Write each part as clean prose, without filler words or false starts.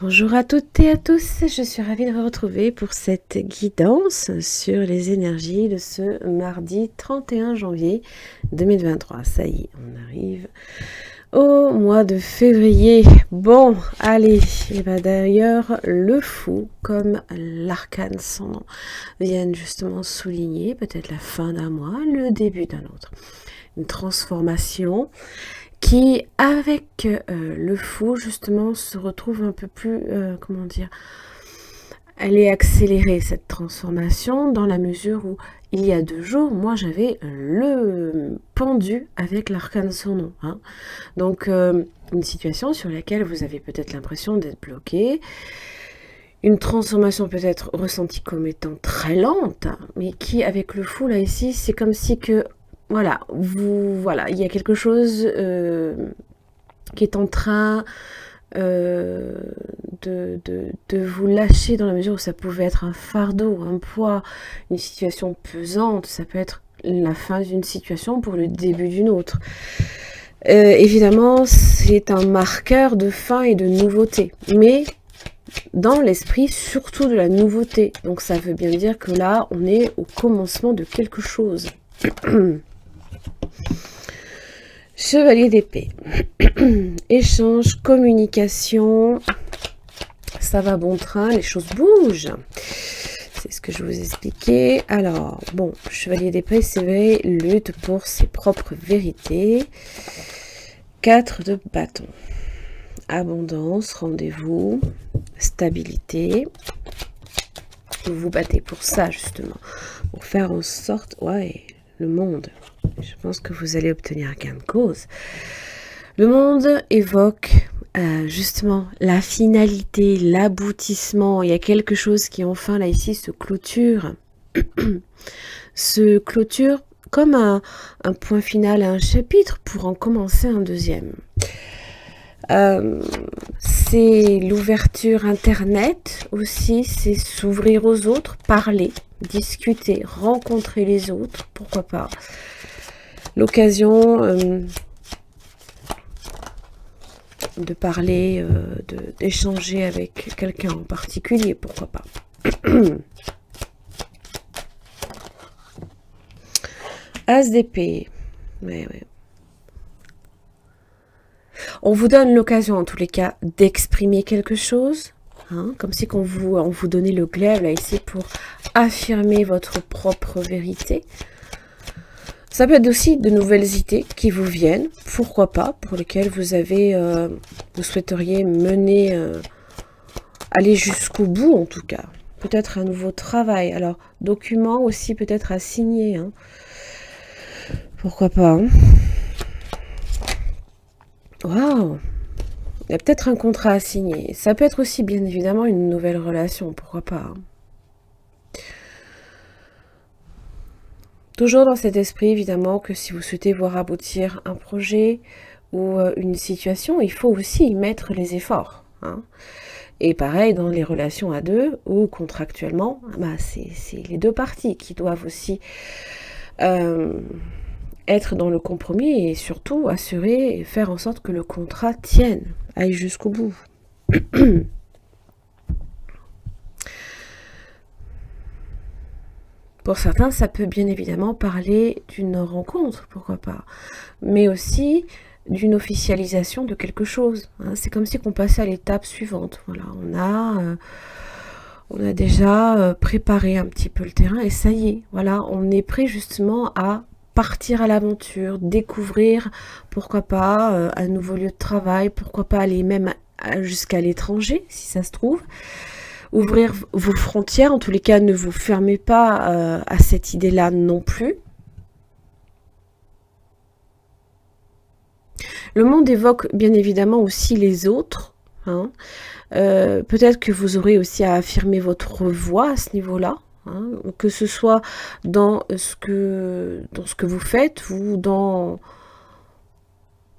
Bonjour à toutes et à tous, je suis ravie de vous retrouver pour cette guidance sur les énergies de ce mardi 31 janvier 2023. Ça y est, on arrive au mois de février. Bon, allez, et ben d'ailleurs, le fou, comme l'arcane sans nom, viennent justement souligner peut-être la fin d'un mois, le début d'un autre. Une transformation qui, avec le fou, justement, se retrouve un peu plus, comment dire, elle est accélérée, cette transformation, dans la mesure où, il y a 2 jours, moi, j'avais le pendu avec l'arcane sans nom. Hein. Donc, une situation sur laquelle vous avez peut-être l'impression d'être bloqué, une transformation peut-être ressentie comme étant très lente, mais qui, avec le fou, là, ici, c'est comme si que voilà, il y a quelque chose qui est en train de vous lâcher dans la mesure où ça pouvait être un fardeau, un poids, une situation pesante, ça peut être la fin d'une situation pour le début d'une autre. Évidemment, c'est un marqueur de fin et de nouveauté, mais dans l'esprit surtout de la nouveauté. Donc ça veut bien dire que là, on est au commencement de quelque chose. Chevalier d'épée. Échange, communication. Ça va bon train, les choses bougent. C'est ce que je vous expliquais. Alors, bon, Chevalier d'épée, c'est vrai, lutte pour ses propres vérités. 4 de bâton. Abondance, rendez-vous, stabilité. Vous vous battez pour ça, justement. Pour faire en sorte... Ouais, le monde. Je pense que vous allez obtenir gain de cause. Le monde évoque justement la finalité, l'aboutissement. Il y a quelque chose qui enfin, là, ici, se clôture. Se clôture comme un point final à un chapitre pour en commencer un deuxième. C'est l'ouverture Internet aussi, c'est s'ouvrir aux autres, parler, discuter, rencontrer les autres, pourquoi pas. L'occasion de parler, d'échanger avec quelqu'un en particulier, pourquoi pas. As d'épée. Ouais. On vous donne l'occasion, en tous les cas, d'exprimer quelque chose, hein, comme si on vous donnait le glaive, là, ici, pour affirmer votre propre vérité. Ça peut être aussi de nouvelles idées qui vous viennent, pourquoi pas, pour lesquelles vous souhaiteriez mener, aller jusqu'au bout, en tout cas. Peut-être un nouveau travail. Alors, document aussi peut-être à signer, hein. Pourquoi pas, hein. Waouh! Il y a peut-être un contrat à signer. Ça peut être aussi, bien évidemment, une nouvelle relation. Pourquoi pas, hein. Toujours dans cet esprit, évidemment, que si vous souhaitez voir aboutir un projet ou une situation, il faut aussi y mettre les efforts, hein. Et pareil, dans les relations à deux ou contractuellement, c'est les deux parties qui doivent aussi... être dans le compromis et surtout assurer et faire en sorte que le contrat tienne, aille jusqu'au bout. Pour certains, ça peut bien évidemment parler d'une rencontre, pourquoi pas, mais aussi d'une officialisation de quelque chose, hein. C'est comme si on passait à l'étape suivante. Voilà, on a déjà préparé un petit peu le terrain et ça y est, voilà, on est prêt justement à partir à l'aventure, découvrir, pourquoi pas, un nouveau lieu de travail, pourquoi pas aller même jusqu'à l'étranger, si ça se trouve. Ouvrir vos frontières, en tous les cas, ne vous fermez pas à cette idée-là non plus. Le monde évoque bien évidemment aussi les autres, hein. Peut-être que vous aurez aussi à affirmer votre voix à ce niveau-là. Hein, que ce soit dans ce que vous faites ou dans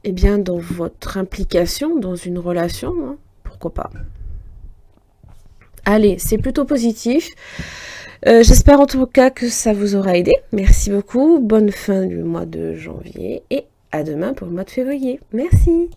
votre implication dans une relation, hein, pourquoi pas. Allez, c'est plutôt positif. J'espère en tout cas que ça vous aura aidé. Merci beaucoup. Bonne fin du mois de janvier et à demain pour le mois de février. Merci.